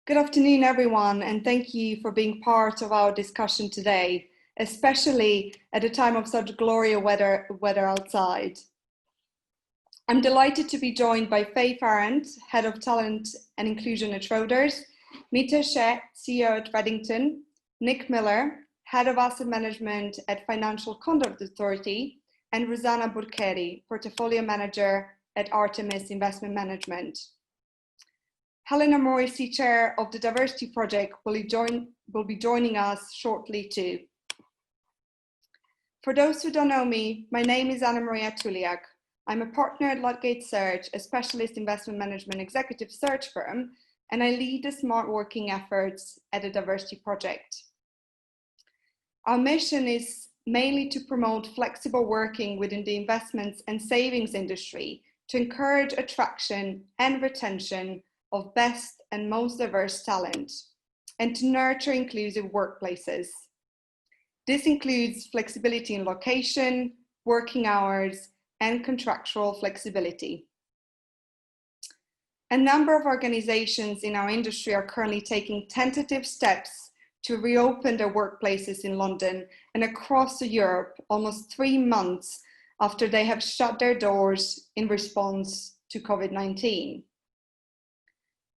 Good afternoon, everyone, and thank you for being part of our discussion today, especially at a time of such glorious weather outside. I'm delighted to be joined by Faye Farrant, Head of Talent and Inclusion at Schroders, Mita Sheh, CEO at Reddington, Nick Miller, Head of Asset Management at Financial Conduct Authority, and Rosanna Burkeri, Portfolio Manager at Artemis Investment Management. Helena Morrissey, Chair of the Diversity Project, will be joining us shortly too. For those who don't know me, my name is Anna Maria Tuliak. I'm a partner at Ludgate Search, a specialist investment management executive search firm, and I lead the smart working efforts at the Diversity Project. Our mission is mainly to promote flexible working within the investments and savings industry to encourage attraction and retention of best and most diverse talent, and to nurture inclusive workplaces. This includes flexibility in location, working hours, and contractual flexibility. A number of organizations in our industry are currently taking tentative steps to reopen their workplaces in London and across Europe almost 3 months after they have shut their doors in response to COVID-19.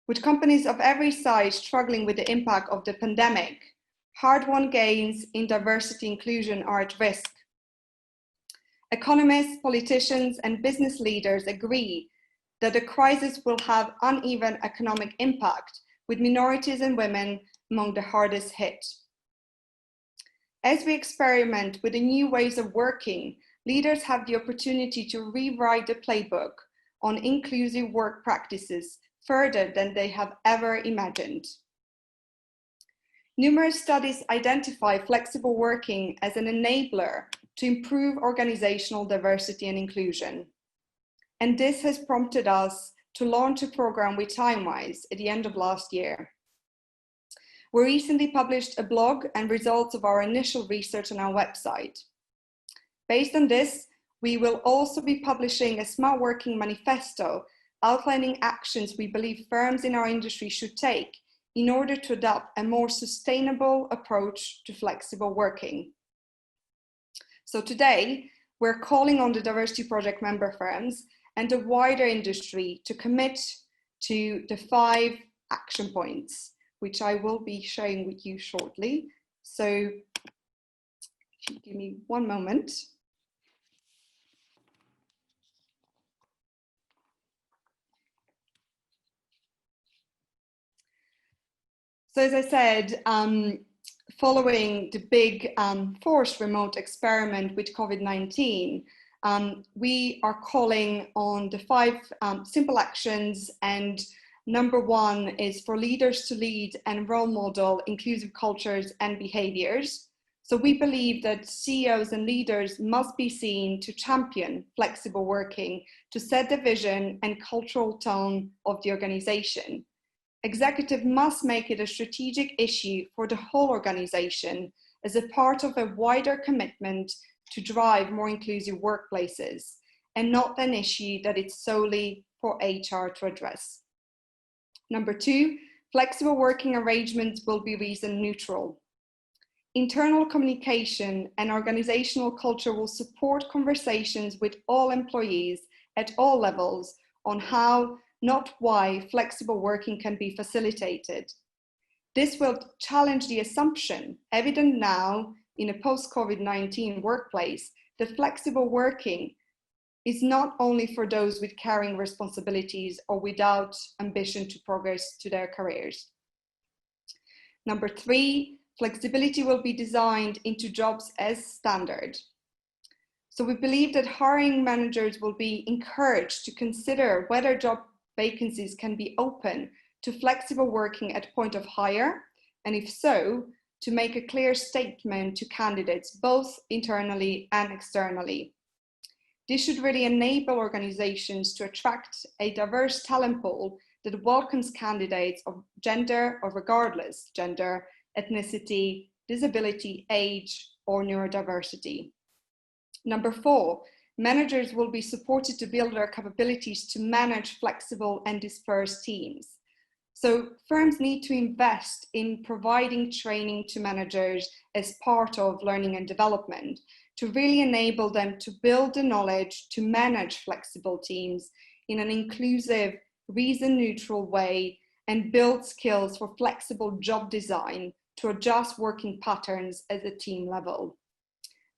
With companies of every size struggling with the impact of the pandemic, hard-won gains in diversity inclusion are at risk. Economists, politicians, and business leaders agree that the crisis will have uneven economic impact, with minorities and women among the hardest hit. As we experiment with the new ways of working, leaders have the opportunity to rewrite the playbook on inclusive work practices further than they have ever imagined. Numerous studies identify flexible working as an enabler to improve organizational diversity and inclusion. And this has prompted us to launch a program with TimeWise at the end of last year. We recently published a blog and results of our initial research on our website. Based on this, we will also be publishing a smart working manifesto outlining actions we believe firms in our industry should take in order to adopt a more sustainable approach to flexible working. So today, we're calling on the Diversity Project member firms and the wider industry to commit to the 5 action points, which I will be sharing with you shortly. So if you give me one moment. So as I said, following the big forced remote experiment with COVID-19, we are calling on the 5 simple actions, and number 1 is for leaders to lead and role model inclusive cultures and behaviors. So we believe that CEOs and leaders must be seen to champion flexible working, to set the vision and cultural tone of the organization. Executive must make it a strategic issue for the whole organization as a part of a wider commitment to drive more inclusive workplaces, and not an issue that it's solely for HR to address. Number 2, flexible working arrangements will be reason neutral. Internal communication and organizational culture will support conversations with all employees at all levels on how, not why, flexible working can be facilitated. This will challenge the assumption, evident now in a post-COVID-19 workplace, that flexible working is not only for those with caring responsibilities or without ambition to progress to their careers. Number 3, flexibility will be designed into jobs as standard. So we believe that hiring managers will be encouraged to consider whether job vacancies can be open to flexible working at point of hire, and if so, to make a clear statement to candidates, both internally and externally. This should really enable organizations to attract a diverse talent pool that welcomes candidates of gender or regardless gender, ethnicity, disability, age, or neurodiversity. Number 4, managers will be supported to build their capabilities to manage flexible and dispersed teams. So firms need to invest in providing training to managers as part of learning and development to really enable them to build the knowledge to manage flexible teams in an inclusive, reason-neutral way and build skills for flexible job design to adjust working patterns at the team level.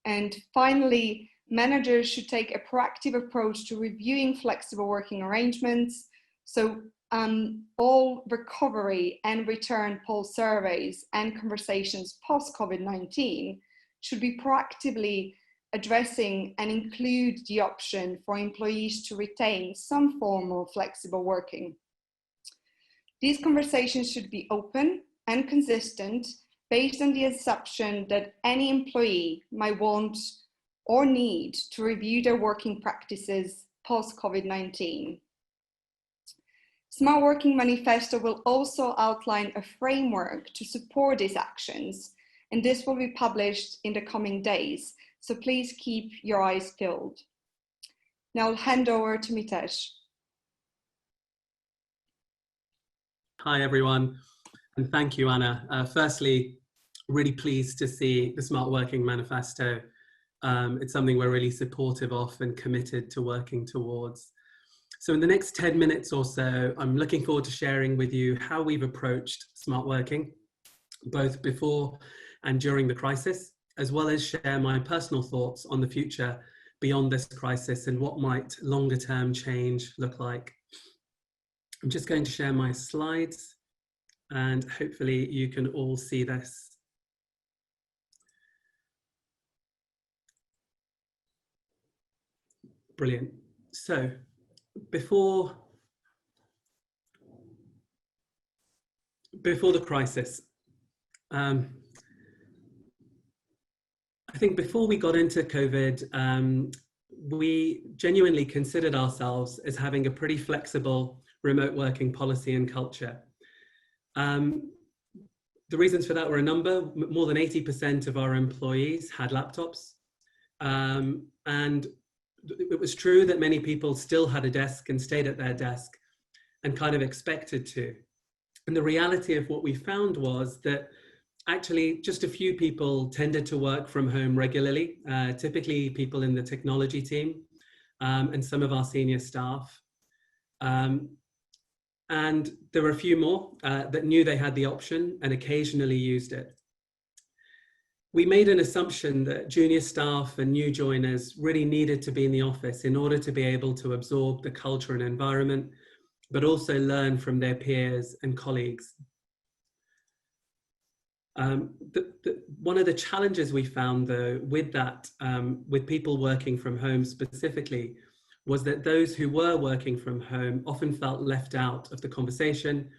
And finally, managers should take a proactive approach to reviewing flexible working arrangements. So all recovery and return pulse surveys and conversations post-COVID-19 should be proactively addressing and include the option for employees to retain some form of flexible working. These conversations should be open and consistent based on the assumption that any employee might want or need to review their working practices post-COVID-19. Smart Working Manifesto will also outline a framework to support these actions, and this will be published in the coming days, so please keep your eyes peeled. Now I'll hand over to Mitesh. Hi everyone, and thank you, Anna. Firstly, really pleased to see the Smart Working Manifesto. It's something we're really supportive of and committed to working towards. So in the next 10 minutes or so, I'm looking forward to sharing with you how we've approached smart working, both before and during the crisis, as well as share my personal thoughts on the future beyond this crisis and what might longer term change look like. I'm just going to share my slides and hopefully you can all see this. Brilliant. So before the crisis, I think before we got into COVID, we genuinely considered ourselves as having a pretty flexible remote working policy and culture. The reasons for that were a number. More than 80% of our employees had laptops. And it was true that many people still had a desk and stayed at their desk and kind of expected to. And the reality of what we found was that actually just a few people tended to work from home regularly, typically people in the technology team and some of our senior staff. And there were a few more that knew they had the option and occasionally used it. We made an assumption that junior staff and new joiners really needed to be in the office in order to be able to absorb the culture and environment, but also learn from their peers and colleagues. One of the challenges we found though with that, with people working from home specifically, was that those who were working from home often felt left out of the conversation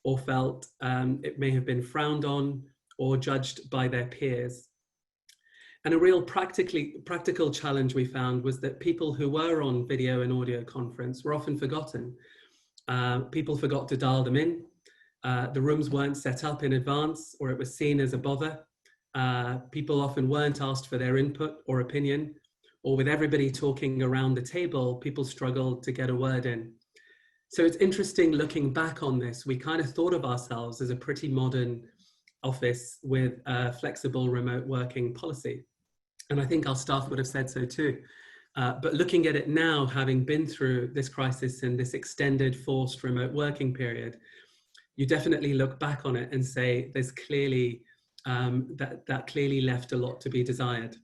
or felt it may have been frowned on or judged by their peers. And a real practical challenge we found was that people who were on video and audio conference were often forgotten. People forgot to dial them in. The rooms weren't set up in advance, or it was seen as a bother. People often weren't asked for their input or opinion, or with everybody talking around the table, people struggled to get a word in. So it's interesting looking back on this, we kind of thought of ourselves as a pretty modern office with a flexible remote working policy. And I think our staff would have said so too. But looking at it now, having been through this crisis and this extended forced remote working period, you definitely look back on it and say there's clearly, that clearly left a lot to be desired.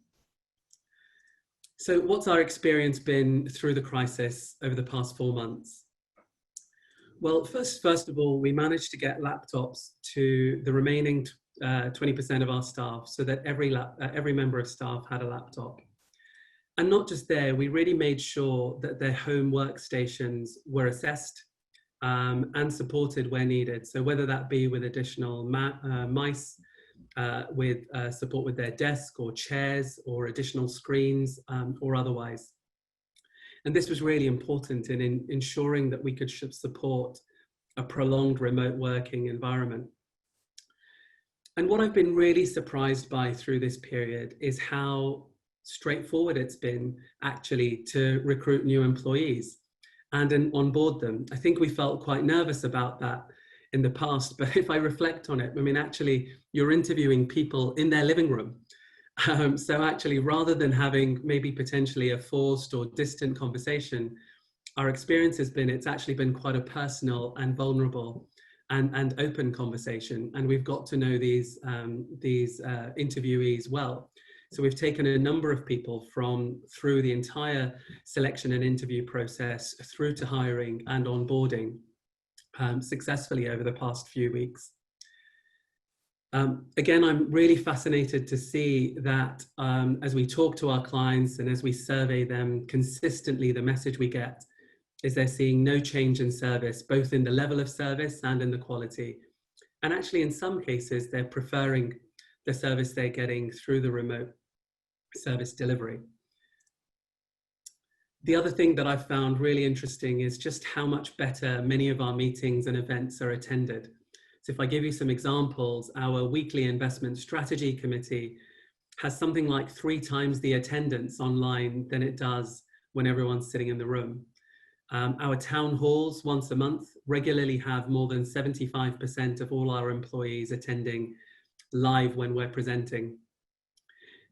So what's our experience been through the crisis over the past 4 months? Well, first of all, we managed to get laptops to the remaining 20% of our staff so that every member of staff had a laptop. And not just there, we really made sure that their home workstations were assessed and supported where needed. So whether that be with additional mice, with support with their desk or chairs or additional screens or otherwise. And this was really important in ensuring that we could support a prolonged remote working environment. And what I've been really surprised by through this period is how straightforward it's been actually to recruit new employees and onboard them. I think we felt quite nervous about that in the past. But if I reflect on it, I mean, actually, you're interviewing people in their living room. So actually, rather than having maybe potentially a forced or distant conversation, our experience has been it's actually been quite a personal and vulnerable and open conversation. And we've got to know these interviewees well. So we've taken a number of people through the entire selection and interview process through to hiring and onboarding successfully over the past few weeks. Again, I'm really fascinated to see that as we talk to our clients and as we survey them consistently, the message we get is they're seeing no change in service, both in the level of service and in the quality. And actually, in some cases, they're preferring the service they're getting through the remote service delivery. The other thing that I've found really interesting is just how much better many of our meetings and events are attended. So if I give you some examples, our weekly investment strategy committee has something like 3 times the attendance online than it does when everyone's sitting in the room. Our town halls once a month regularly have more than 75% of all our employees attending live when we're presenting.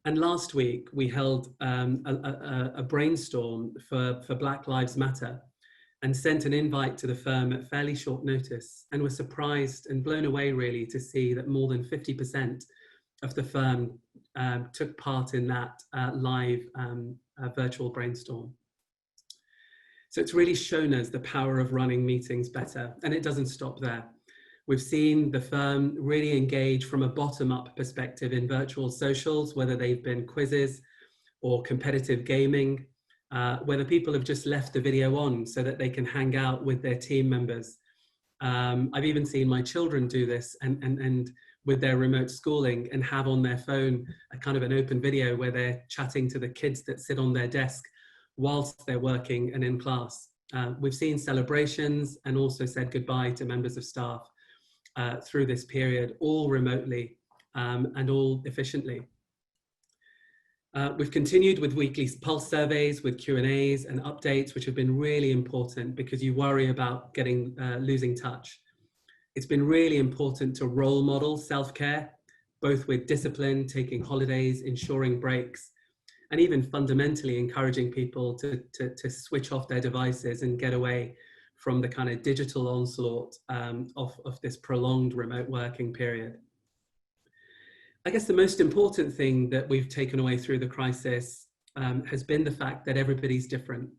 And last week we held a brainstorm for Black Lives Matter and sent an invite to the firm at fairly short notice, and were surprised and blown away really to see that more than 50% of the firm took part in that live virtual brainstorm. So it's really shown us the power of running meetings better, and it doesn't stop there. We've seen the firm really engage from a bottom-up perspective in virtual socials, whether they've been quizzes or competitive gaming, whether people have just left the video on so that they can hang out with their team members. I've even seen my children do this and with their remote schooling and have on their phone a kind of an open video where they're chatting to the kids that sit on their desk whilst they're working and in class. We've seen celebrations and also said goodbye to members of staff through this period, all remotely and all efficiently. We've continued with weekly pulse surveys, with Q&As and updates, which have been really important because you worry about losing touch. It's been really important to role model self-care, both with discipline, taking holidays, ensuring breaks, and even fundamentally encouraging people to switch off their devices and get away from the kind of digital onslaught of this prolonged remote working period. I guess the most important thing that we've taken away through the crisis has been the fact that everybody's different.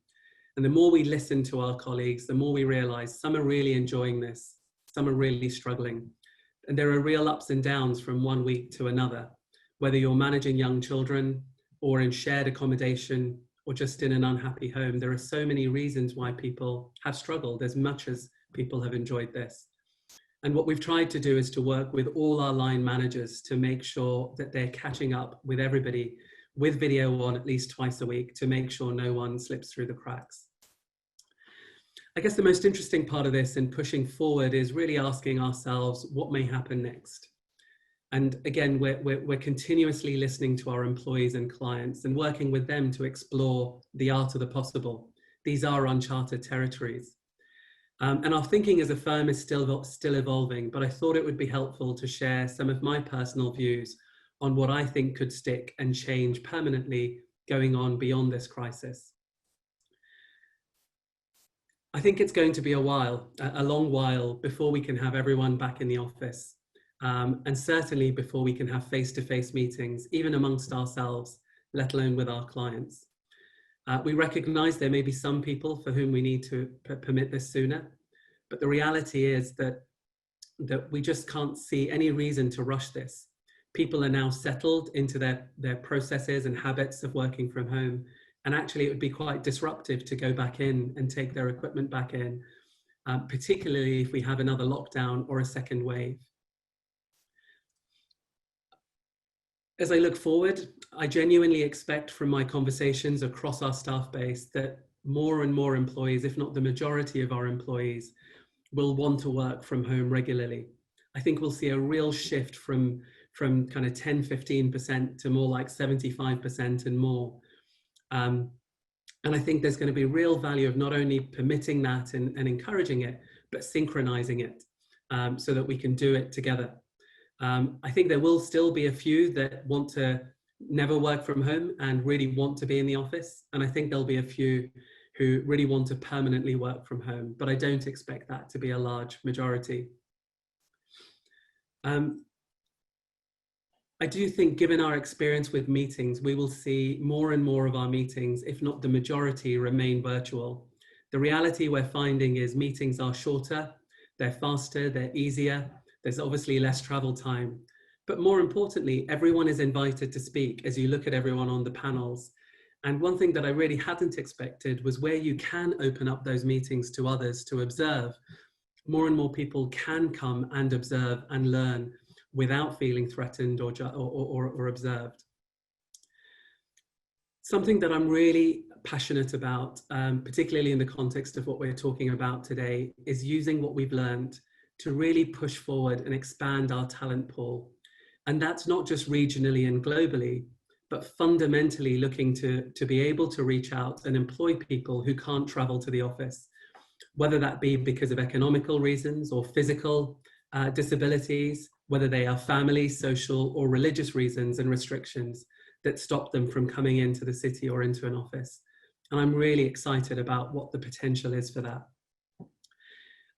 And the more we listen to our colleagues, the more we realize some are really enjoying this, some are really struggling. And there are real ups and downs from one week to another, whether you're managing young children or in shared accommodation or just in an unhappy home. There are so many reasons why people have struggled as much as people have enjoyed this. And what we've tried to do is to work with all our line managers to make sure that they're catching up with everybody with video on at least twice a week to make sure no one slips through the cracks. I guess the most interesting part of this and pushing forward is really asking ourselves what may happen next. And again, we're continuously listening to our employees and clients and working with them to explore the art of the possible. These are uncharted territories. And our thinking as a firm is still evolving, but I thought it would be helpful to share some of my personal views on what I think could stick and change permanently going on beyond this crisis. I think it's going to be a long while before we can have everyone back in the office, and certainly before we can have face-to-face meetings, even amongst ourselves, let alone with our clients. We recognize there may be some people for whom we need to permit this sooner, but the reality is that we just can't see any reason to rush this. People are now settled into their processes and habits of working from home, and actually it would be quite disruptive to go back in and take their equipment back in, particularly if we have another lockdown or a second wave. As I look forward, I genuinely expect from my conversations across our staff base that more and more employees, if not the majority of our employees, will want to work from home regularly. I think we'll see a real shift from kind of 10-15% to more like 75% and more. And I think there's going to be real value of not only permitting that and encouraging it, but synchronizing it. so that we can do it together. I think there will still be a few that want to never work from home and really want to be in the office. And I think there'll be a few who really want to permanently work from home, but I don't expect that to be a large majority. I do think, given our experience with meetings, we will see more and more of our meetings, if not the majority, remain virtual. The reality we're finding is meetings are shorter, they're faster, they're easier, there's obviously less travel time. But more importantly, everyone is invited to speak as you look at everyone on the panels. And one thing that I really hadn't expected was where you can open up those meetings to others to observe. More and more people can come and observe and learn without feeling threatened or observed. Something that I'm really passionate about, particularly in the context of what we're talking about today, is using what we've learned to really push forward and expand our talent pool. And that's not just regionally and globally, but fundamentally looking to be able to reach out and employ people who can't travel to the office, whether that be because of economical reasons or physical disabilities, whether they are family, social, or religious reasons and restrictions that stop them from coming into the city or into an office. And I'm really excited about what the potential is for that.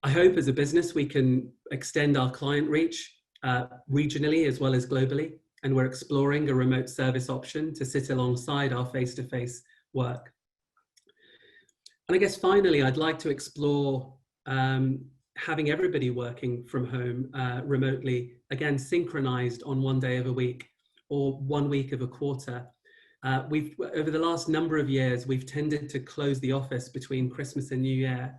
I hope as a business we can extend our client reach regionally as well as globally, and we're exploring a remote service option to sit alongside our face-to-face work. And I guess finally, I'd like to explore having everybody working from home remotely, again, synchronized on one day of a week or 1 week of a quarter. Over the last number of years, we've tended to close the office between Christmas and New Year.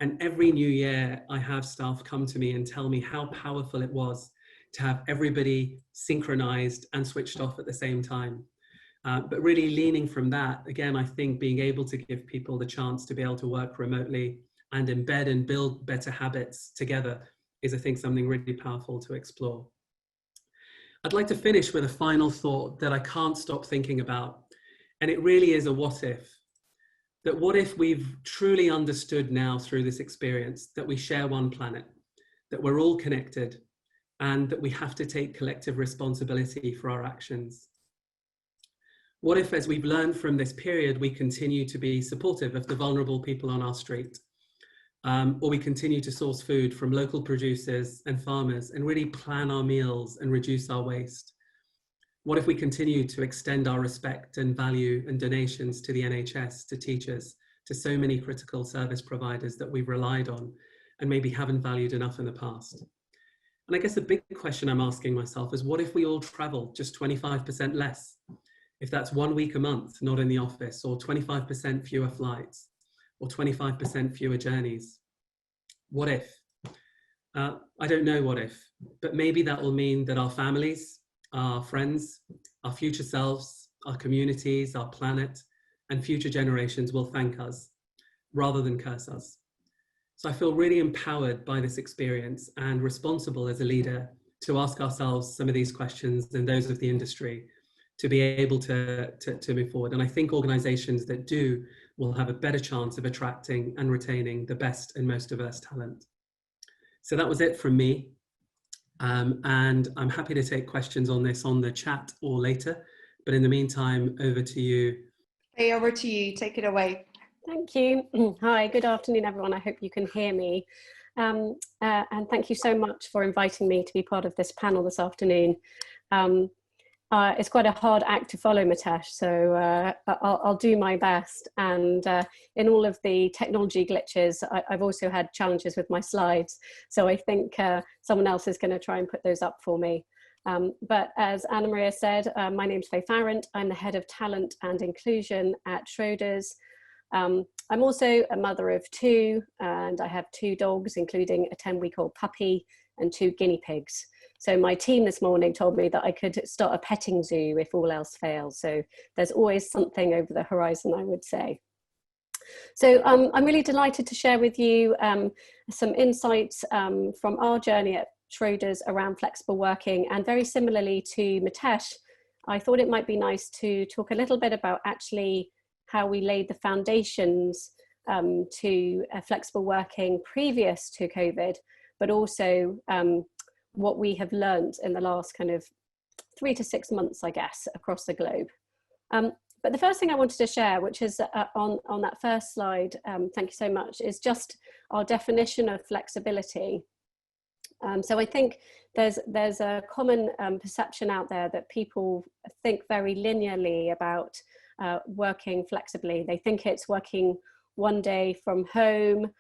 And every New Year, I have staff come to me and tell me how powerful it was to have everybody synchronized and switched off at the same time. But really leaning from that, again, I think being able to give people the chance to be able to work remotely and embed and build better habits together is, I think, something really powerful to explore. I'd like to finish with a final thought that I can't stop thinking about. And it really is a what if. That what if we've truly understood now through this experience that we share one planet, that we're all connected, and that we have to take collective responsibility for our actions? What if, as we've learned from this period, we continue to be supportive of the vulnerable people on our street? Or we continue to source food from local producers and farmers and really plan our meals and reduce our waste? What if we continue to extend our respect and value and donations to the NHS, to teachers, to so many critical service providers that we've relied on and maybe haven't valued enough in the past? And I guess the big question I'm asking myself is, what if we all travel just 25% less? If that's 1 week a month, not in the office, or 25% fewer flights, or 25% fewer journeys? What if? I don't know what if, but maybe that will mean that our families, our friends, our future selves, our communities, our planet, and future generations will thank us rather than curse us. So I feel really empowered by this experience and responsible as a leader to ask ourselves some of these questions and those of the industry to be able to move forward. And I think organizations that do will have a better chance of attracting and retaining the best and most diverse talent. So that was it from me. And I'm happy to take questions on this on the chat or later. But in the meantime, over to you. Hey, over to you. Take it away. Thank you. Hi, good afternoon, everyone. I hope you can hear me. And thank you so much for inviting me to be part of this panel this afternoon. It's quite a hard act to follow, Mitesh, so I'll do my best. And in all of the technology glitches, I've also had challenges with my slides. So I think someone else is going to try and put those up for me. But as Anna Maria said, my name's Faye Farrant. I'm the head of talent and inclusion at Schroders. I'm also a mother of two, and I have 2 dogs, including a 10-week-old puppy and 2 guinea pigs. So my team this morning told me that I could start a petting zoo if all else fails. So there's always something over the horizon, I would say. So I'm really delighted to share with you some insights from our journey at Schroders around flexible working. And very similarly to Mitesh, I thought it might be nice to talk a little bit about actually how we laid the foundations to flexible working previous to COVID, but also what we have learned in the last kind of 3 to 6 months, I guess, across the globe. But the first thing I wanted to share, which is on that first slide, thank you so much, is just our definition of flexibility. So I think there's a common perception out there that people think very linearly about working flexibly. They think it's working one day from home.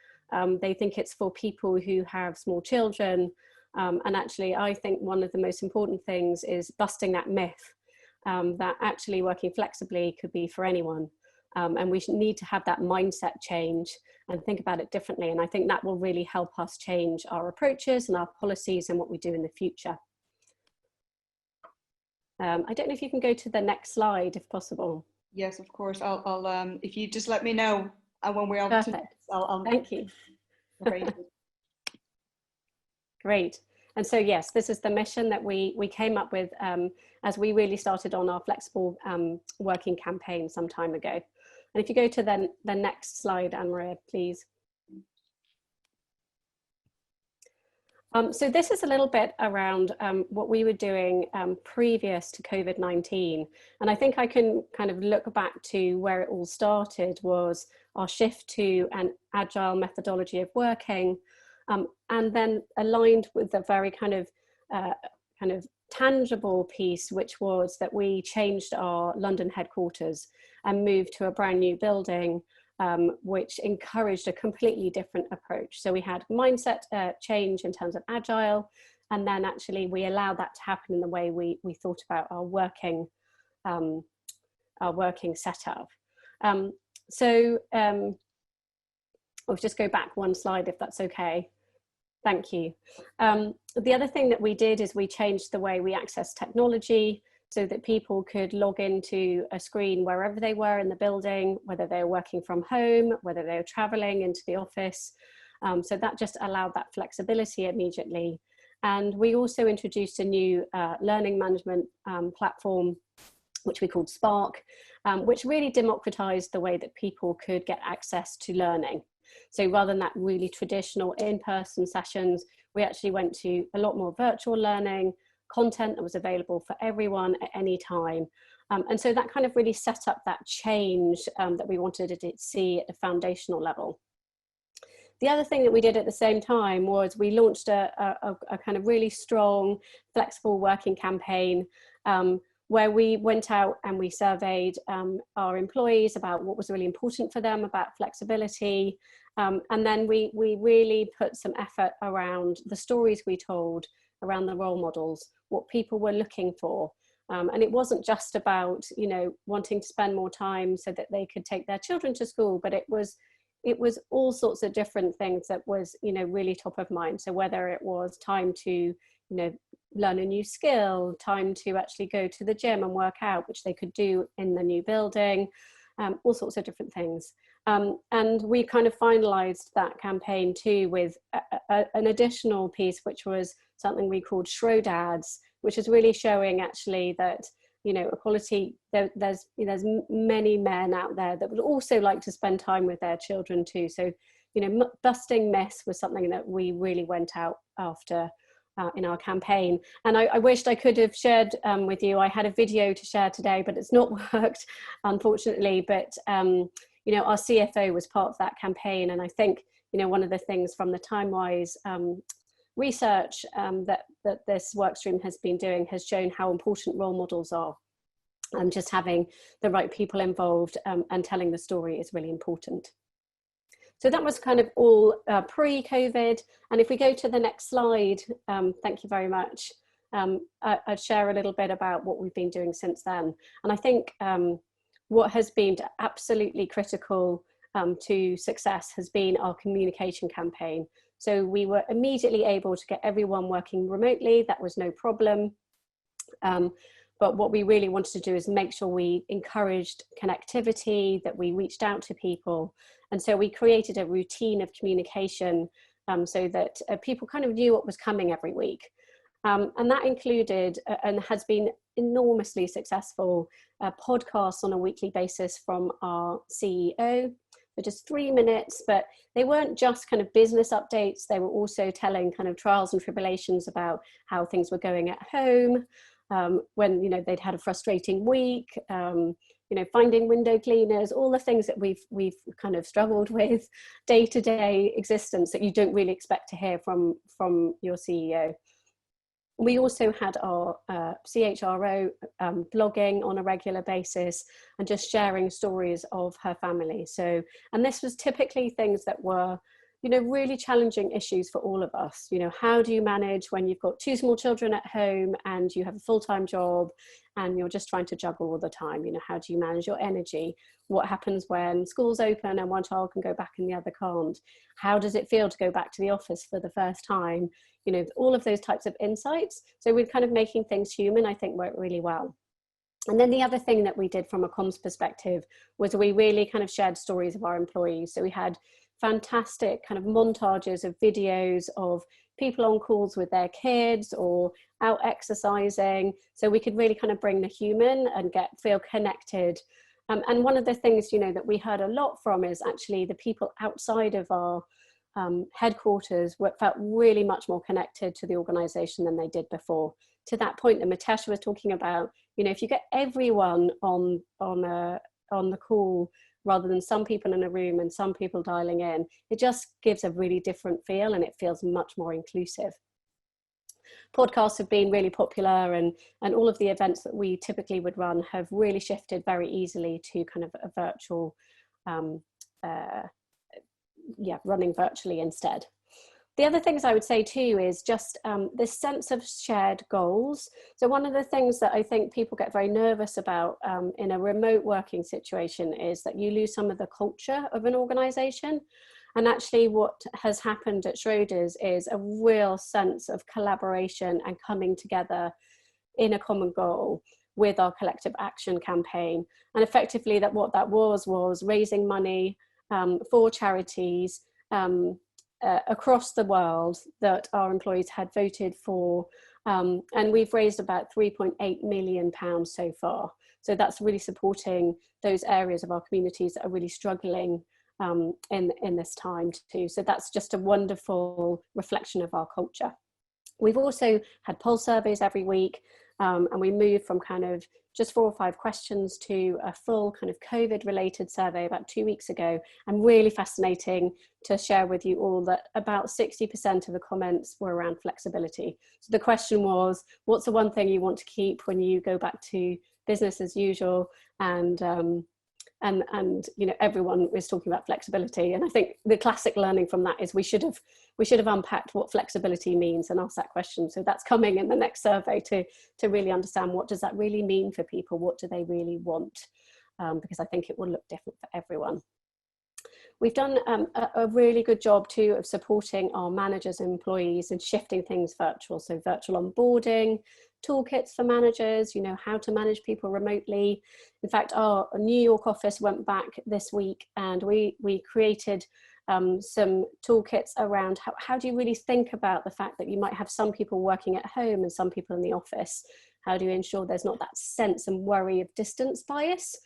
They think it's for people who have small children. And actually, I think one of the most important things is busting that myth that actually working flexibly could be for anyone. And we need to have that mindset change and think about it differently. And I think that will really help us change our approaches and our policies and what we do in the future. I don't know if you can go to the next slide, if possible. Yes, of course. I'll if you just let me know when we're on. Perfect. Thank you. Great. And so, yes, this is the mission that we came up with as we really started on our flexible working campaign some time ago. And if you go to the next slide, Anne-Maria, please. So this is a little bit around what we were doing previous to COVID-19. And I think I can kind of look back to where it all started was our shift to an agile methodology of working, and then aligned with a very kind of tangible piece, which was that we changed our London headquarters and moved to a brand new building, which encouraged a completely different approach. So we had mindset change in terms of agile, and then actually we allowed that to happen in the way we thought about our working setup. I'll just go back one slide if that's okay. Thank you. The other thing that we did is we changed the way we access technology so that people could log into a screen wherever they were in the building, whether they were working from home, whether they were traveling into the office. So that just allowed that flexibility immediately. And we also introduced a new learning management platform, which we called Spark, which really democratized the way that people could get access to learning. So rather than that really traditional in-person sessions, we actually went to a lot more virtual learning, content that was available for everyone at any time. And so that kind of really set up that change that we wanted to see at the foundational level. The other thing that we did at the same time was we launched a kind of really strong, flexible working campaign where we went out and we surveyed our employees about what was really important for them about flexibility. And then we really put some effort around the stories we told, around the role models, what people were looking for. And it wasn't just about, you know, wanting to spend more time so that they could take their children to school, but it was all sorts of different things that was, you know, really top of mind. So whether it was time to, you know, learn a new skill, time to actually go to the gym and work out, which they could do in the new building, all sorts of different things. And we kind of finalized that campaign too with an additional piece, which was something we called Schrodads, which is really showing actually that, you know, equality, there's many men out there that would also like to spend time with their children too. So, you know, busting myths was something that we really went out after in our campaign. And I wished I could have shared with you. I had a video to share today, but it's not worked, unfortunately. But, you know, our CFO was part of that campaign. And I think, you know, one of the things from the TimeWise research that this workstream has been doing has shown how important role models are. And just having the right people involved and telling the story is really important. So that was kind of all pre-COVID. And if we go to the next slide, thank you very much. I'd share a little bit about what we've been doing since then. And I think what has been absolutely critical to success has been our communication campaign. So we were immediately able to get everyone working remotely. That was no problem. But what we really wanted to do is make sure we encouraged connectivity, that we reached out to people. And so we created a routine of communication so that people kind of knew what was coming every week. And that included and has been enormously successful podcasts on a weekly basis from our CEO, for just 3 minutes, but they weren't just kind of business updates. They were also telling kind of trials and tribulations about how things were going at home, when, you know, they'd had a frustrating week, you know, finding window cleaners, all the things that we've kind of struggled with day-to-day existence that you don't really expect to hear from your CEO. We also had our CHRO blogging on a regular basis and just sharing stories of her family. So, and this was typically things that were, you know, really challenging issues for all of us. You know, how do you manage when you've got 2 small children at home and you have a full-time job and you're just trying to juggle all the time? You know, how do you manage your energy? What happens when school's open and one child can go back and the other can't? How does it feel to go back to the office for the first time? You know, all of those types of insights. So we're kind of making things human, I think, work really well. And then the other thing that we did from a comms perspective was we really kind of shared stories of our employees. So we had fantastic kind of montages of videos of people on calls with their kids or out exercising. So we could really kind of bring the human and feel connected. And one of the things, you know, that we heard a lot from is actually the people outside of our headquarters felt really much more connected to the organization than they did before. To that point that Matesha was talking about, you know, if you get everyone on the call rather than some people in a room and some people dialing in, it just gives a really different feel and it feels much more inclusive. Podcasts have been really popular, and all of the events that we typically would run have really shifted very easily to kind of a virtual, running virtually instead. The other things I would say too is just this sense of shared goals. So one of the things that I think people get very nervous about in a remote working situation is that you lose some of the culture of an organization. And actually what has happened at Schroders is a real sense of collaboration and coming together in a common goal with our collective action campaign. And effectively what that was raising money for charities across the world that our employees had voted for. And we've raised about £3.8 million so far. So that's really supporting those areas of our communities that are really struggling in this time too. So that's just a wonderful reflection of our culture. We've also had poll surveys every week, and we moved from kind of just 4 or 5 questions to a full kind of COVID related survey about 2 weeks ago. And really fascinating to share with you all that about 60% of the comments were around flexibility. So the question was, what's the one thing you want to keep when you go back to business as usual? And you know, everyone was talking about flexibility. And I think the classic learning from that is we should have unpacked what flexibility means and asked that question. So that's coming in the next survey to really understand, what does that really mean for people? What do they really want? Because I think it will look different for everyone. We've done a really good job too of supporting our managers and employees and shifting things virtual. So virtual onboarding, toolkits for managers, you know, how to manage people remotely. In fact, our New York office went back this week and we created some toolkits around how do you really think about the fact that you might have some people working at home and some people in the office. How do you ensure there's not that sense and worry of distance bias,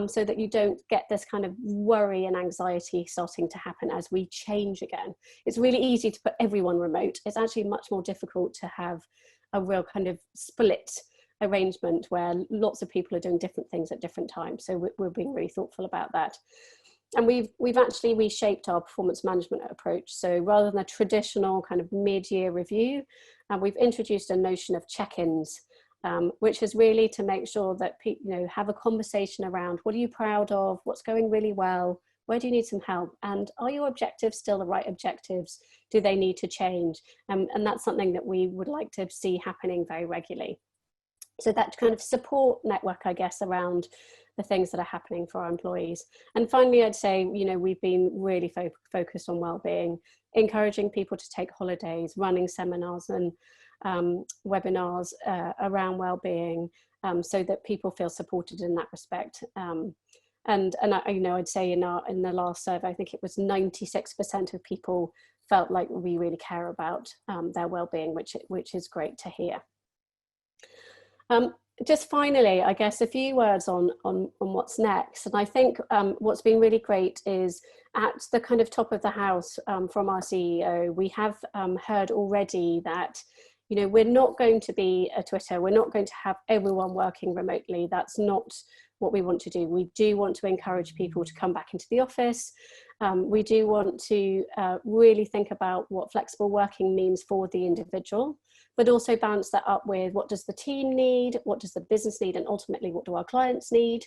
so that you don't get this kind of worry and anxiety starting to happen as we change again. It's really easy to put everyone remote. It's actually much more difficult to have a real kind of split arrangement where lots of people are doing different things at different times. So we're being really thoughtful about that. And we've actually reshaped our performance management approach. So rather than a traditional kind of mid-year review, we've introduced a notion of check-ins, which is really to make sure that people, you know, have a conversation around what are you proud of, what's going really well, where do you need some help, and are your objectives still the right objectives? Do they need to change? And that's something that we would like to see happening very regularly. So that kind of support network, I guess, around the things that are happening for our employees. And finally, I'd say, you know, we've been really focused on well-being, encouraging people to take holidays, running seminars and webinars around well-being, so that people feel supported in that respect. And you know, I'd say in the last survey, I think it was 96% of people felt like we really care about their well-being, which is great to hear. just finally, I guess a few words on what's next. And I think what's been really great is at the kind of top of the house from our CEO, we have heard already that, you know, we're not going to be a Twitter, we're not going to have everyone working remotely. That's not what we want to do. We do want to encourage people to come back into the office. We do want to really think about what flexible working means for the individual, but also balance that up with what does the team need, what does the business need, and ultimately what do our clients need.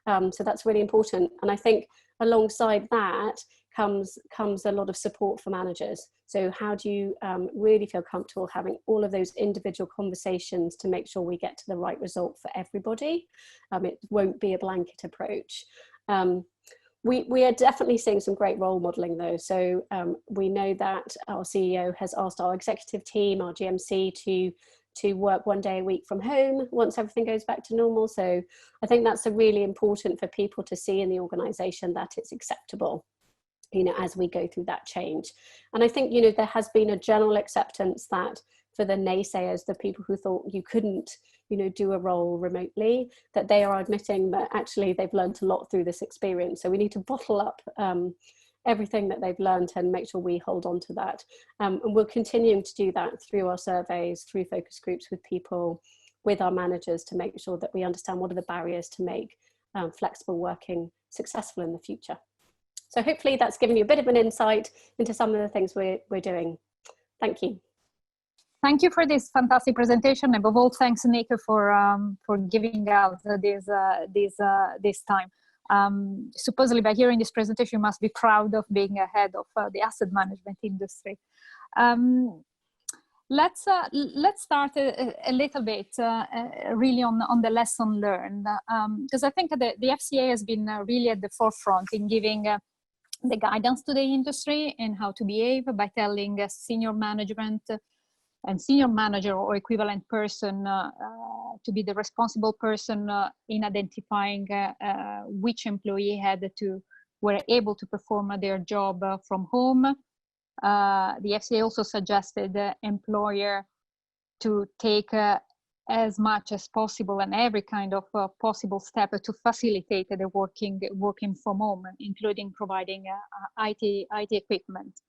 So that's really important. And I think alongside that comes a lot of support for managers. So how do you really feel comfortable having all of those individual conversations to make sure we get to the right result for everybody? It won't be a blanket approach. We are definitely seeing some great role modeling though. So we know that our CEO has asked our executive team, our GMC, to work 1 day a week from home once everything goes back to normal. So I think that's really important for people to see in the organization that it's acceptable, you know, as we go through that change. And I think, you know, there has been a general acceptance that for the naysayers, the people who thought you couldn't, you know, do a role remotely, that they are admitting that actually they've learned a lot through this experience. So we need to bottle up everything that they've learned and make sure we hold on to that. And we're continuing to do that through our surveys, through focus groups with people, with our managers, to make sure that we understand what are the barriers to make flexible working successful in the future. So hopefully that's given you a bit of an insight into some of the things we're doing. Thank you. Thank you for this fantastic presentation. Above all, thanks, Nico, for giving us this time. Supposedly, by hearing this presentation, you must be proud of being ahead of the asset management industry. Let's start a little bit really on the lesson learned, because I think the FCA has been really at the forefront in giving the guidance to the industry and how to behave by telling senior management and senior manager or equivalent person to be the responsible person in identifying which employee were able to perform their job from home. The FCA also suggested the employer to take as much as possible and every kind of possible step to facilitate the working from home, including providing IT equipment.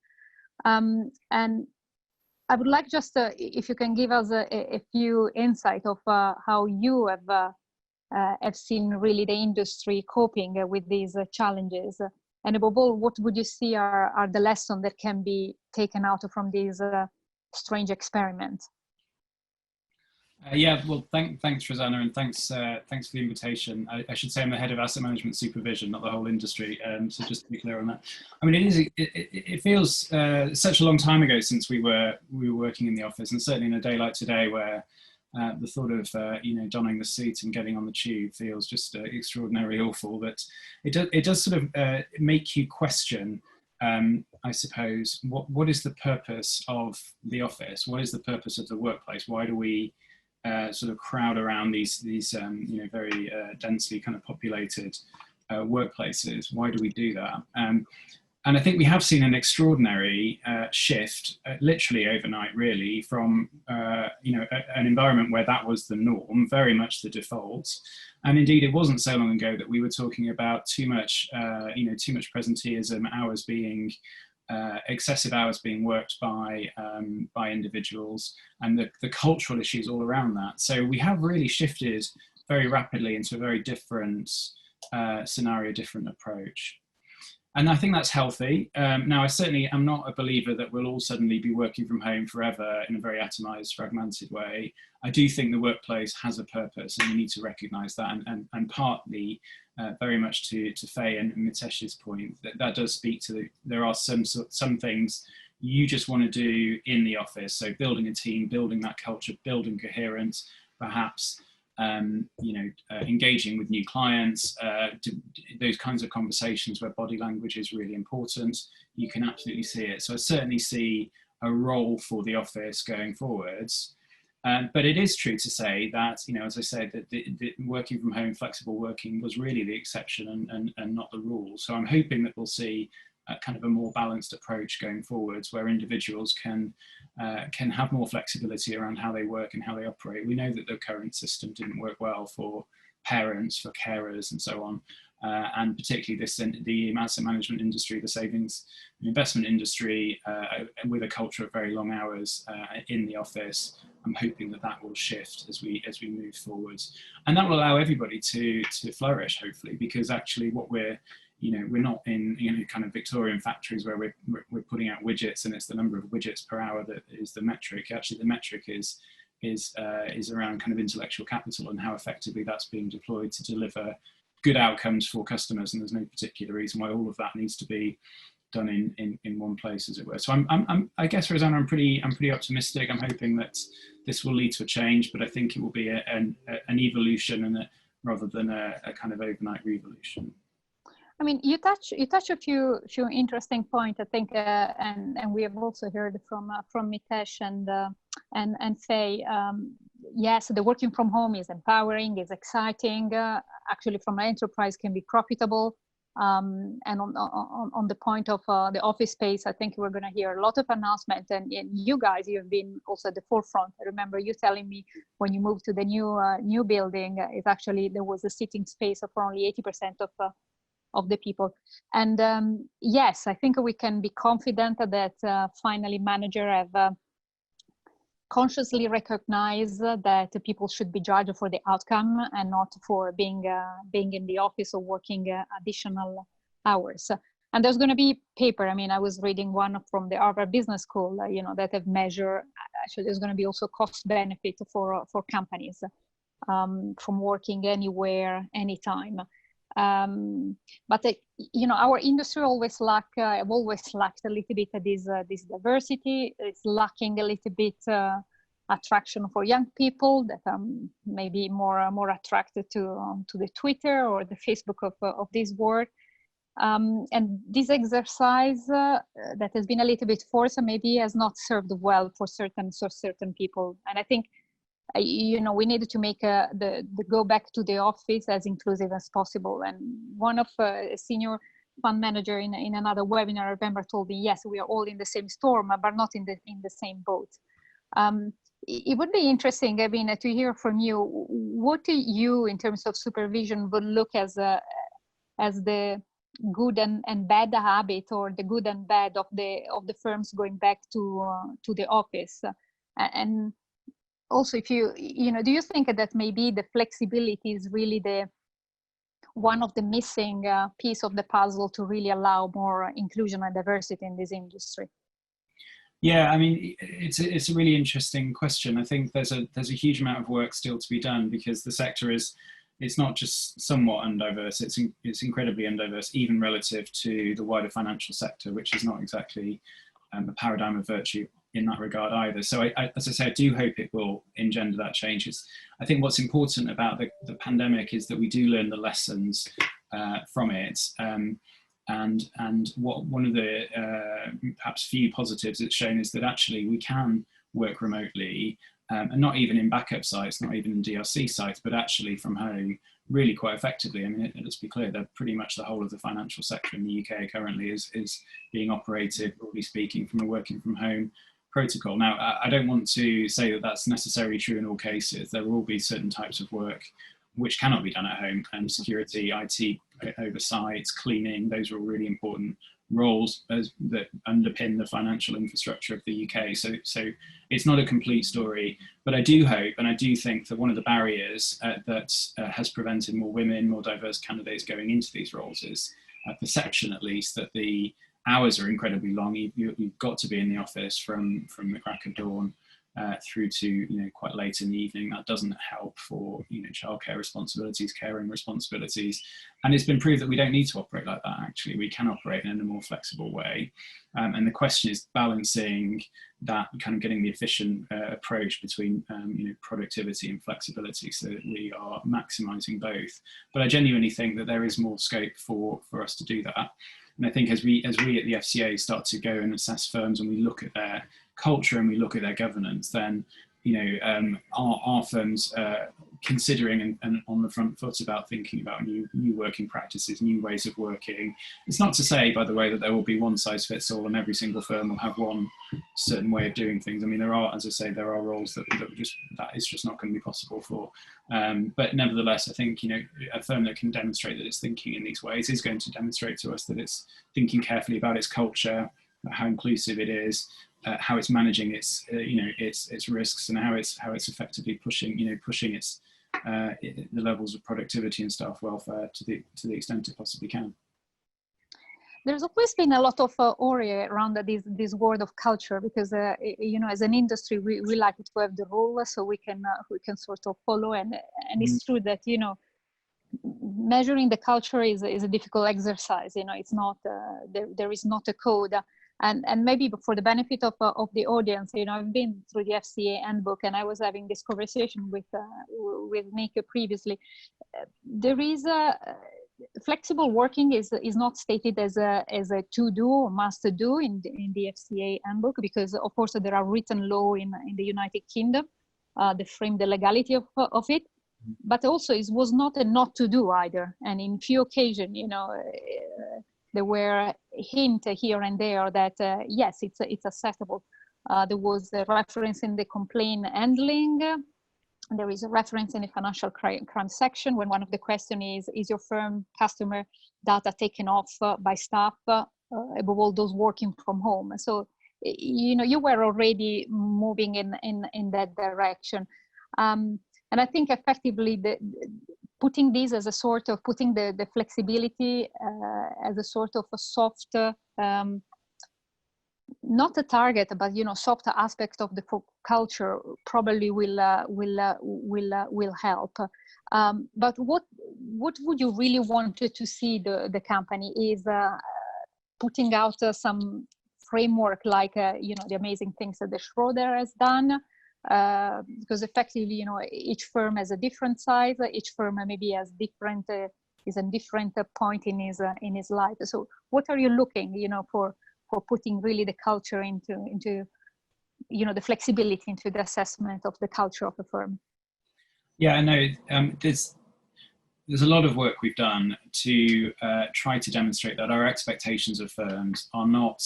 And I would like just if you can give us a few insight of how you have seen really the industry coping with these challenges, and above all, what would you see are the lessons that can be taken out from these strange experiments? Yeah, well, thanks, Rosanna, and thanks for the invitation. I should say I'm the head of asset management supervision, not the whole industry. So just to be clear on that, I mean, it feels such a long time ago since we were working in the office, and certainly in a day like today, where the thought of donning the suit and getting on the tube feels just extraordinarily awful. But it does sort of make you question. I suppose what is the purpose of the office? What is the purpose of the workplace? Why do we sort of crowd around these very densely kind of populated workplaces? Why do we do that? And I think we have seen an extraordinary shift, literally overnight, really, from an environment where that was the norm, very much the default. And indeed, it wasn't so long ago that we were talking about too much presenteeism, hours being excessive hours being worked by individuals, and the cultural issues all around that. So we have really shifted very rapidly into a very different scenario, different approach. And I think that's healthy. Now, I certainly am not a believer that we'll all suddenly be working from home forever in a very atomized, fragmented way. I do think the workplace has a purpose, and we need to recognize that. And partly, very much to Faye and Mitesh's point, that does speak to there are some things you just want to do in the office. So building a team, building that culture, building coherence, perhaps engaging with new clients, those kinds of conversations where body language is really important. You can absolutely see it. So I certainly see a role for the office going forwards. But it is true to say that, as I said, that the working from home, flexible working was really the exception and not the rule. So I'm hoping that we'll see kind of a more balanced approach going forwards, where individuals can have more flexibility around how they work and how they operate. We know that the current system didn't work well for parents, for carers, and so on. And particularly the asset management industry, the savings and investment industry, with a culture of very long hours in the office. I'm hoping that that will shift as we move forwards, and that will allow everybody to flourish, hopefully, because actually what we're not in kind of Victorian factories where we're putting out widgets and it's the number of widgets per hour that is the metric. Actually, the metric is around kind of intellectual capital and how effectively that's being deployed to deliver good outcomes for customers, and there's no particular reason why all of that needs to be done in one place, as it were. So I guess, Rosanna, I'm pretty optimistic. I'm hoping that this will lead to a change, but I think it will be an evolution and rather than a kind of overnight revolution. I mean, you touch a few interesting points, I think, and we have also heard from Mitesh and Faye. Yes, the working from home is empowering, is exciting. Actually, from an enterprise, can be profitable. And on the point of the office space, I think we're going to hear a lot of announcements. And you guys, you've been also at the forefront. I remember you telling me when you moved to the new building, it actually there was a sitting space of only 80% of the people. And yes, I think we can be confident that finally managers have consciously recognized that people should be judged for the outcome and not for being in the office or working additional hours. And there's going to be paper. I mean, I was reading one from the Harvard Business School, that have measured. Actually, there's going to be also cost benefit for companies from working anywhere, anytime. But our industry always have always lacked a little bit of this diversity. It's lacking a little bit attraction for young people that are maybe more attracted to the Twitter or the Facebook of this world. And this exercise that has been a little bit forced maybe has not served well for certain people. And I think we needed to make the go back to the office as inclusive as possible. And one of a senior fund manager in another webinar, I remember, told me, yes, we are all in the same storm, but not in the same boat. It would be interesting, I mean, to hear from you. What do you, in terms of supervision, would look as the good and bad habit, or the good and bad of the firms going back to the office? And also, if do you think that maybe the flexibility is really one of the missing piece of the puzzle to really allow more inclusion and diversity in this industry? Yeah, I mean, it's a really interesting question. I think there's a huge amount of work still to be done, because the sector it's not just somewhat undiverse, it's incredibly undiverse, even relative to the wider financial sector, which is not exactly a paradigm of virtue in that regard either. So as I say, I do hope it will engender that change. I think what's important about the pandemic is that we do learn the lessons from it. And one of the perhaps few positives it's shown is that actually we can work remotely, and not even in backup sites, not even in DRC sites, but actually from home really quite effectively. I mean, let's be clear, that pretty much the whole of the financial sector in the UK currently is being operated, broadly speaking, from a working from home protocol. Now, I don't want to say that that's necessarily true in all cases. There will be certain types of work which cannot be done at home, and security, IT oversight, cleaning, those are all really important roles that underpin the financial infrastructure of the UK. So it's not a complete story, but I do hope, and I do think that one of the barriers that has prevented more women, more diverse candidates going into these roles is a perception, at least, that the hours are incredibly long. You've got to be in the office from the crack of dawn through to quite late in the evening. That doesn't help for childcare responsibilities, caring responsibilities, and it's been proved that we don't need to operate like that. Actually, we can operate in a more flexible way, and the question is balancing that, kind of getting the efficient approach between productivity and flexibility, so that we are maximising both. But I genuinely think that there is more scope for us to do that. And I think as we at the FCA start to go and assess firms, and we look at their culture and we look at their governance, then our firms considering and on the front foot about thinking about new working practices, new ways of working. It's not to say, by the way, that there will be one size fits all and every single firm will have one certain way of doing things. I mean, there are, as I say, there are roles that is just not going to be possible for. But nevertheless, I think, you know, a firm that can demonstrate that it's thinking in these ways is going to demonstrate to us that it's thinking carefully about its culture, how inclusive it is, how it's managing its its risks, and how it's effectively pushing its the levels of productivity and staff welfare to the extent it possibly can. There's always been a lot of worry around this word of culture, because you know, as an industry, we like to have the rule so we can sort of follow, and it's true that, you know, measuring the culture is a difficult exercise. You know, it's not there is not a code. And maybe for the benefit of the audience, you know, I've been through the FCA handbook, and I was having this conversation with Nick previously. There is flexible working is not stated as a to do or must do in the FCA handbook, because of course there are written law in the United Kingdom that frame the legality of it, but also it was not a not to do either. And in few occasions, you know, there were hints here and there that yes, it's acceptable. There was a reference in the complaint handling. There is a reference in the financial crime section when one of the questions is your firm customer data taken off by staff, above all those working from home. So, you know, you were already moving in that direction. And I think effectively putting this as a sort of, putting the flexibility as a sort of a soft, not a target, but, you know, soft aspect of the culture probably will help. But what would you really want to see the company is putting out some framework like, you know, the amazing things that the Schroeder has done, because effectively, you know, each firm has a different size, each firm maybe has different, is a different point in his life. So what are you looking, you know, for putting really the culture into, you know, the flexibility into the assessment of the culture of the firm? Yeah, I know there's a lot of work we've done to try to demonstrate that our expectations of firms are not,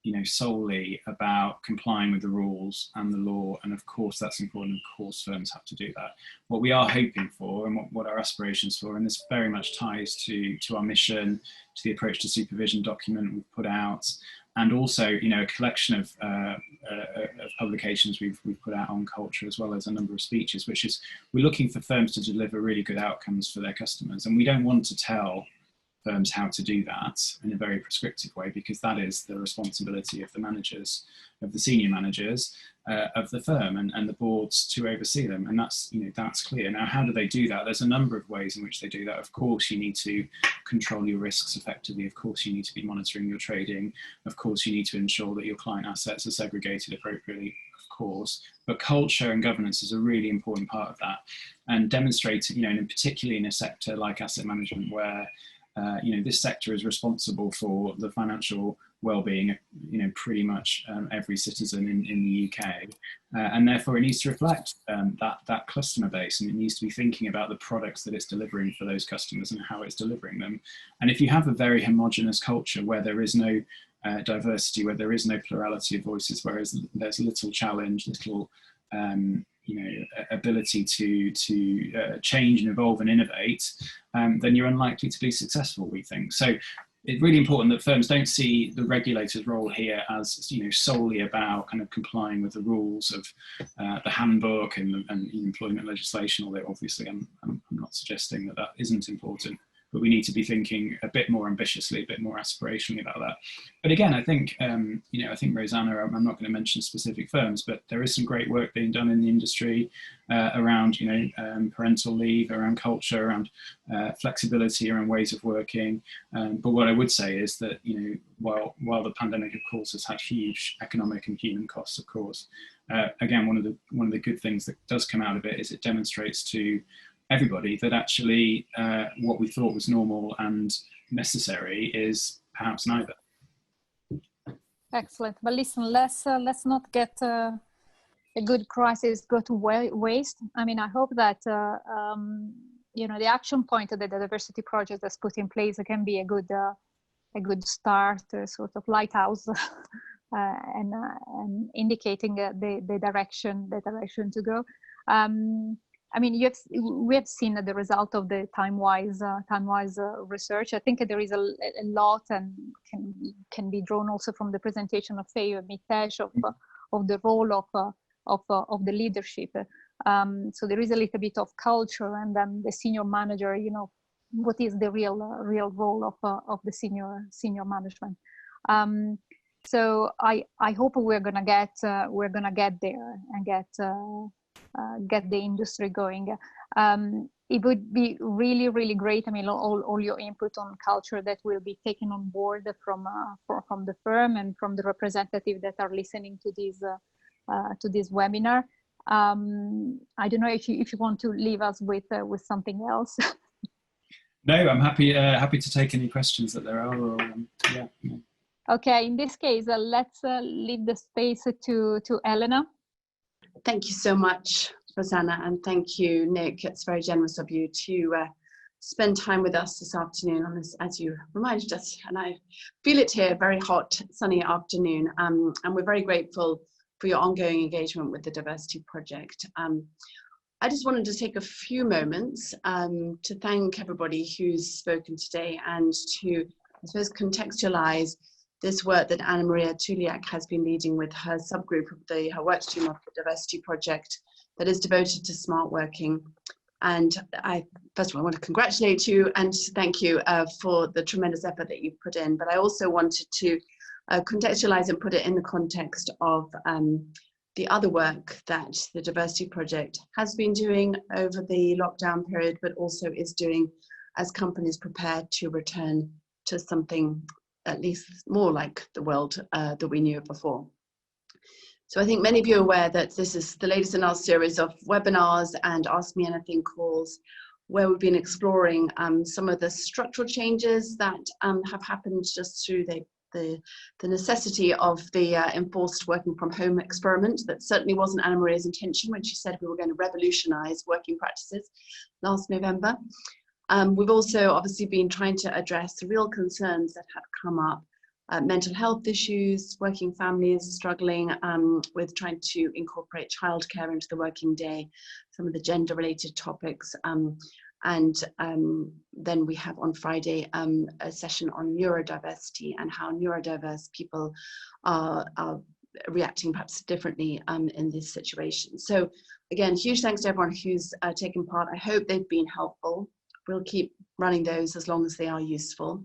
you know, solely about complying with the rules and the law. And of course, that's important. Of course, firms have to do that. What we are hoping for, and what our aspirations for, and this very much ties to our mission, to the approach to supervision document we've put out, and also, you know, a collection of publications we've put out on culture, as well as a number of speeches, which is, we're looking for firms to deliver really good outcomes for their customers. And we don't want to tell firms how to do that in a very prescriptive way, because that is the responsibility of the managers, of the senior managers of the firm, and the boards to oversee them. And that's, you know, that's clear. Now, how do they do that? There's a number of ways in which they do that. Of course, you need to control your risks effectively. Of course, you need to be monitoring your trading. Of course, you need to ensure that your client assets are segregated appropriately, of course. But culture and governance is a really important part of that. And demonstrating, you know, and particularly in a sector like asset management, where you know, this sector is responsible for the financial well-being of, you know, pretty much every citizen in the UK, and therefore it needs to reflect that customer base, and it needs to be thinking about the products that it's delivering for those customers and how it's delivering them. And if you have a very homogenous culture where there is no diversity, where there is no plurality of voices, whereas there's little challenge, little you know, ability to change and evolve and innovate, then you're unlikely to be successful, we think. So it's really important that firms don't see the regulator's role here as, you know, solely about kind of complying with the rules of the handbook and employment legislation, although obviously I'm not suggesting that that isn't important. But we need to be thinking a bit more ambitiously, a bit more aspirationally about that. But again, I think, you know, I think Rosanna, I'm not going to mention specific firms, but there is some great work being done in the industry around, you know, parental leave, around culture, around flexibility, around ways of working. But what I would say is that, you know, while the pandemic, of course, has had huge economic and human costs, of course, again, one of the good things that does come out of it is it demonstrates to everybody that actually what we thought was normal and necessary is perhaps neither. Excellent. But listen, let's not get a good crisis go to waste. I mean, I hope that you know, the action point that the diversity project has put in place can be a good start, sort of lighthouse, and indicating the direction to go. I mean, we have seen the result of the TimeWise research. I think there is a lot, and can be drawn also from the presentation of Feyo and Mitesh of the role of the leadership. So there is a little bit of culture, and then the senior manager, you know, what is the real role of the senior management. So I hope we're gonna get there and get the industry going. It would be really great. I mean, all your input on culture that will be taken on board from the firm and from the representatives that are listening to this webinar. I don't know if you want to leave us with something else. No, I'm happy to take any questions that there are. Or, yeah. Okay, in this case, let's leave the space to Elena. Thank you so much, Rosanna, and thank you, Nick. It's very generous of you to spend time with us this afternoon on this, as you reminded us, and I feel it here, very hot, sunny afternoon, and we're very grateful for your ongoing engagement with the Diversity Project. I just wanted to take a few moments to thank everybody who's spoken today, and to, I suppose, contextualize this work that Anna Maria Tuliak has been leading with her subgroup of her work stream of the Diversity Project that is devoted to smart working. And I, first of all, I want to congratulate you and thank you for the tremendous effort that you've put in. But I also wanted to contextualize and put it in the context of the other work that the Diversity Project has been doing over the lockdown period, but also is doing as companies prepare to return to something at least more like the world that we knew before. So I think many of you are aware that this is the latest in our series of webinars and Ask Me Anything calls, where we've been exploring some of the structural changes that have happened just through the necessity of the enforced working from home experiment. That certainly wasn't Anna Maria's intention when she said we were going to revolutionize working practices last November. We've also obviously been trying to address the real concerns that have come up, mental health issues, working families struggling with trying to incorporate childcare into the working day, some of the gender related topics. And then we have on Friday a session on neurodiversity and how neurodiverse people are reacting perhaps differently in this situation. So again, huge thanks to everyone who's taken part. I hope they've been helpful. We'll keep running those as long as they are useful.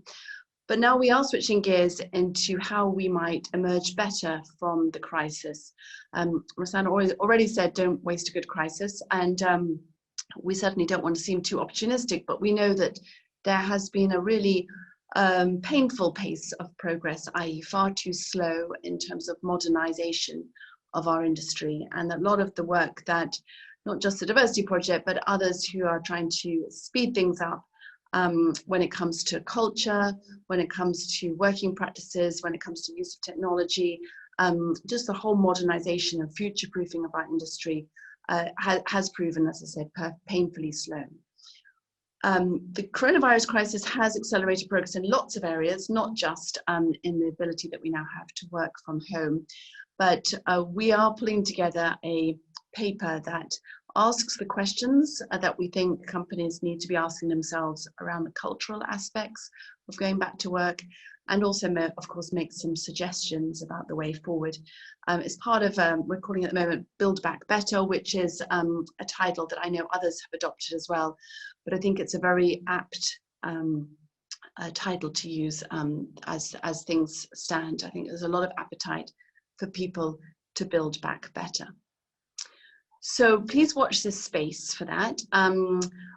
But now we are switching gears into how we might emerge better from the crisis. Rosanna already said, don't waste a good crisis. And we certainly don't want to seem too opportunistic, but we know that there has been a really painful pace of progress, i.e. far too slow in terms of modernization of our industry. And a lot of the work that not just the Diversity Project, but others who are trying to speed things up when it comes to culture, when it comes to working practices, when it comes to use of technology, just the whole modernization and future-proofing of our industry has proven, as I said, painfully slow. The coronavirus crisis has accelerated progress in lots of areas, not just in the ability that we now have to work from home, but we are pulling together a paper that asks the questions that we think companies need to be asking themselves around the cultural aspects of going back to work, and also, of course, make some suggestions about the way forward. It's part of, we're calling it at the moment, Build Back Better, which is a title that I know others have adopted as well, but I think it's a very apt title to use as things stand. I think there's a lot of appetite for people to build back better. So please watch this space for that.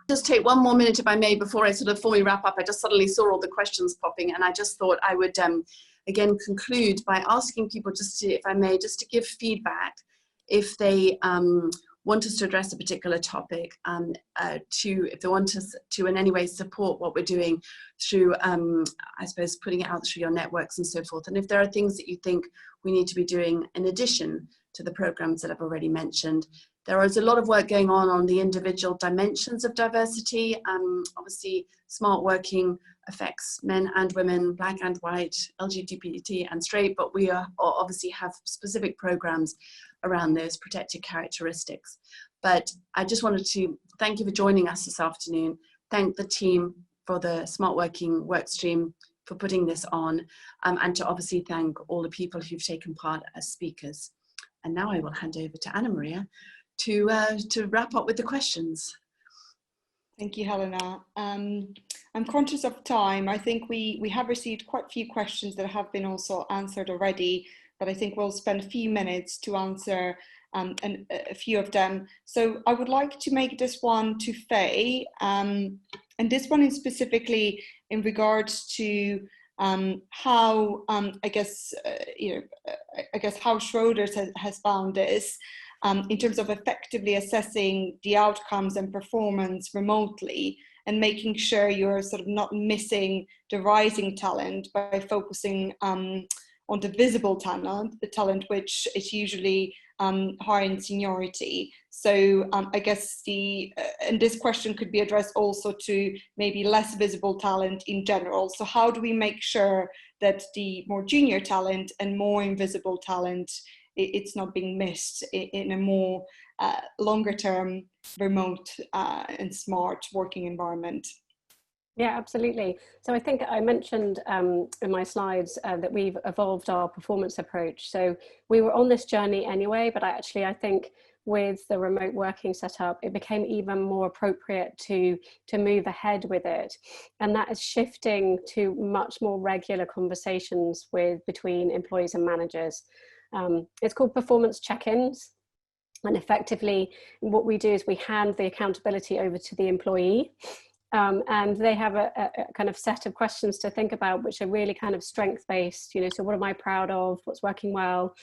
Just take one more minute, if I may, before I sort of formally wrap up. I just suddenly saw all the questions popping, and I just thought I would again conclude by asking people just to, if I may, just to give feedback if they want us to address a particular topic, if they want us to in any way support what we're doing through, I suppose, putting it out through your networks and so forth. And if there are things that you think we need to be doing in addition to the programs that I've already mentioned. There is a lot of work going on the individual dimensions of diversity. Obviously, smart working affects men and women, black and white, LGBT and straight, but we obviously have specific programs around those protected characteristics. But I just wanted to thank you for joining us this afternoon. Thank the team for the smart working work stream for putting this on, and to obviously thank all the people who've taken part as speakers. And now I will hand over to Anna Maria to wrap up with the questions. Thank you, Helena. I'm conscious of time. I think we have received quite a few questions that have been also answered already, but I think we'll spend a few minutes to answer a few of them. So I would like to make this one to Faye, and this one is specifically in regards to how I guess how Schroders has found this in terms of effectively assessing the outcomes and performance remotely, and making sure you're sort of not missing the rising talent by focusing on the visible talent, the talent which is usually higher in seniority. So I guess and this question could be addressed also to maybe less visible talent in general. So how do we make sure that the more junior talent and more invisible talent, it's not being missed in a more longer term remote and smart working environment? Yeah, absolutely. So I think I mentioned in my slides that we've evolved our performance approach. So we were on this journey anyway, but I think with the remote working setup, it became even more appropriate to move ahead with it. And that is shifting to much more regular conversations between employees and managers. It's called performance check-ins. And effectively, what we do is we hand the accountability over to the employee. And they have a kind of set of questions to think about, which are really kind of strength-based, so what am I proud of, what's working well?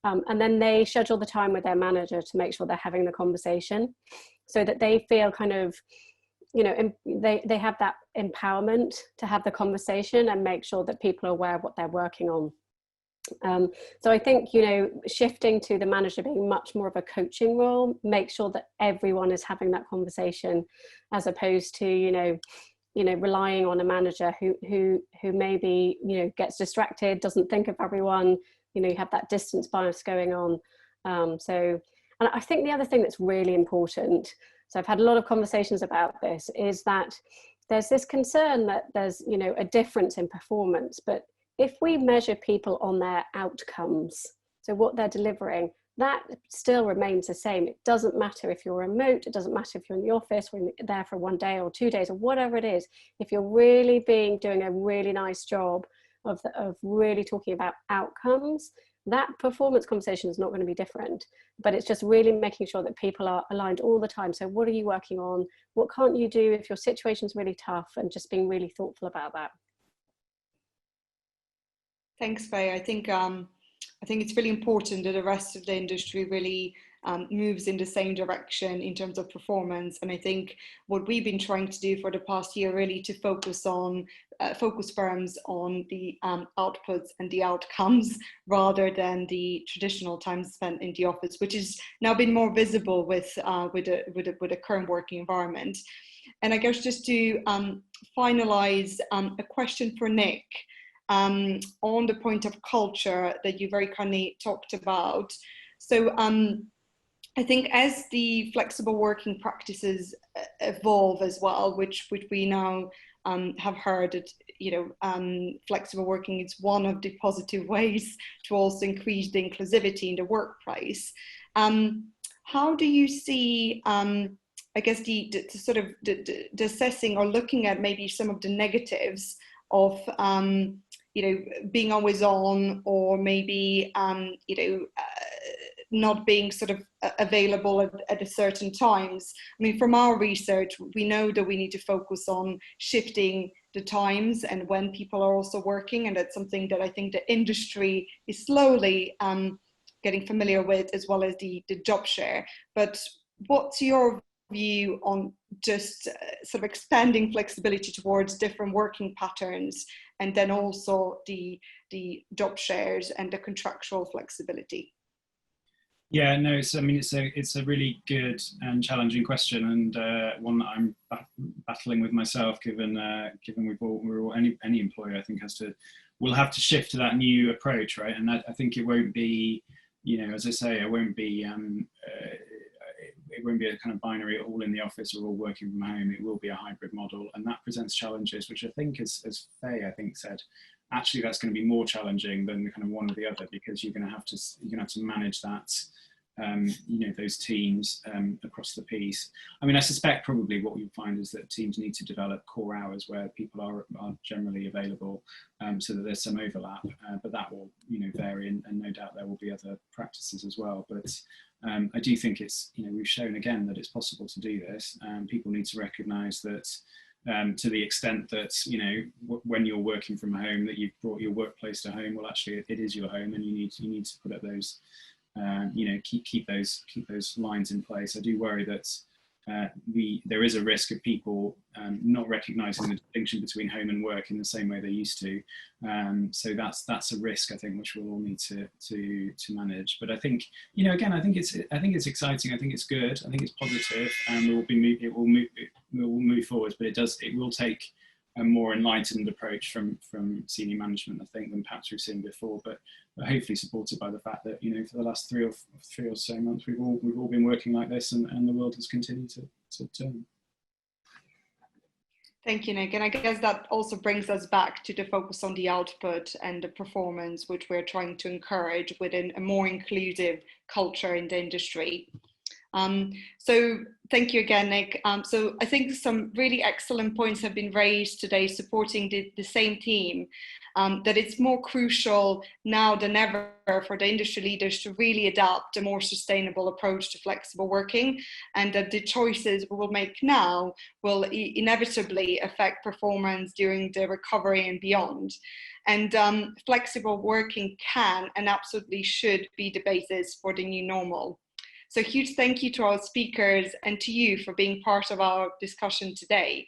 And then they schedule the time with their manager to make sure they're having the conversation, so that they feel kind of, they have that empowerment to have the conversation and make sure that people are aware of what they're working on. So I think, shifting to the manager being much more of a coaching role, make sure that everyone is having that conversation, as opposed to, relying on a manager who maybe, gets distracted, doesn't think of everyone, you have that distance bias going on. And I think the other thing that's really important, so I've had a lot of conversations about this, is that there's this concern that there's, a difference in performance, but if we measure people on their outcomes, so what they're delivering, that still remains the same. It doesn't matter if you're remote, it doesn't matter if you're in the office or there for 1 day or 2 days or whatever it is. If you're really doing a really nice job of really talking about outcomes, that performance conversation is not going to be different, but it's just really making sure that people are aligned all the time. So what are you working on? What can't you do if your situation's really tough, and just being really thoughtful about that. Thanks, Faye. I think it's really important that the rest of the industry really moves in the same direction in terms of performance. And I think what we've been trying to do for the past year, really to focus firms on the outputs and the outcomes, rather than the traditional time spent in the office, which has now been more visible with the current working environment. And I guess just to finalize, a question for Nick. On the point of culture that you very kindly talked about. So I think as the flexible working practices evolve as well, which we now have heard that, flexible working is one of the positive ways to also increase the inclusivity in the workplace. How do you see, I guess, the assessing or looking at maybe some of the negatives of being always on, or maybe not being sort of available at a certain times? I mean, from our research, we know that we need to focus on shifting the times and when people are also working, and that's something that I think the industry is slowly getting familiar with, as well as the job share. But what's your view on just sort of expanding flexibility towards different working patterns, and then also the job shares and the contractual flexibility? Yeah, no, I mean, it's a really good and challenging question, and one that I'm battling with myself. Given any employer, I think will have to shift to that new approach, right? And I think it won't be, as I say, it won't be a kind of binary all in the office or all working from home. It will be a hybrid model, and that presents challenges, which I think, as Faye said, actually that's going to be more challenging than kind of one or the other, because you're going to have to manage that, those teams across the piece. I mean, I suspect probably what you'll find is that teams need to develop core hours where people are generally available, so that there's some overlap, but that will vary, and no doubt there will be other practices as well. But I do think it's, we've shown again that it's possible to do this. People need to recognise that to the extent that, when you're working from home, that you've brought your workplace to home, well, actually it is your home, and you need to put up those, keep those lines in place. I do worry that there is a risk of people not recognising the distinction between home and work in the same way they used to. So that's a risk, I think, which we'll all need to manage. But I think, again, I think it's exciting. I think it's good. I think it's positive, and it will move forwards. But it will take a more enlightened approach from senior management, I think, than perhaps we've seen before. But hopefully supported by the fact that, for the last three or so months, we've all been working like this, and the world has continued to turn. Thank you, Nick. And I guess that also brings us back to the focus on the output and the performance, which we're trying to encourage within a more inclusive culture in the industry. So thank you again, Nick. So I think some really excellent points have been raised today supporting the same theme, that it's more crucial now than ever for the industry leaders to really adopt a more sustainable approach to flexible working, and that the choices we will make now will inevitably affect performance during the recovery and beyond. And flexible working can and absolutely should be the basis for the new normal. So huge thank you to our speakers and to you for being part of our discussion today.